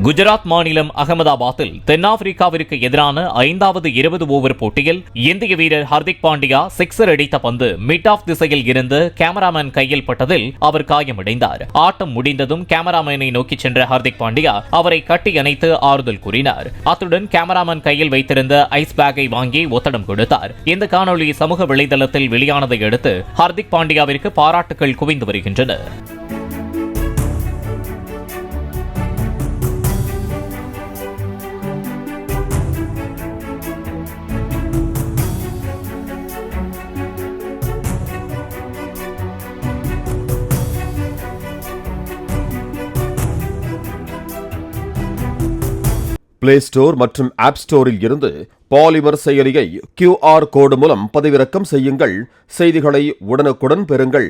குஜராத் மாநிலம் அகமதாபாத்தில் தென்னாப்பிரிக்காவிற்கு எதிரான 5வது 20 ஓவர் போட்டியில் இந்திய வீரர் ஹர்திக் பாண்டியா சிக்ஸர் அடித்த பந்து மிட் ஆஃப் திசையில் இருந்து கேமராமேன் கையில் பட்டதில் அவர் காயமடைந்தார். ஆட்டம் முடிந்ததும் கேமராமேனை நோக்கி சென்ற ஹர்திக் பாண்டியா அவரை கட்டி அணைத்து ஆறுதல் கூறினார். அத்துடன் கேமராமேன் கையில் வைத்திருந்த ஐஸ் பேக்கை வாங்கி ஒத்தடம் கொடுத்தார். இந்த காணொலி சமூக வலைதளத்தில் வெளியானதை அடுத்து ஹர்திக் பாண்டியாவிற்கு பாராட்டுகள் குவிந்து வருகின்றன. பிளே ஸ்டோர் மற்றும் ஆப் ஸ்டோரில் இருந்து பாலிமர் செயலியை QR கோடு மூலம் பதிவிறக்கம் செய்யுங்கள். செய்திகளை உடனுக்குடன் பெறுங்கள்.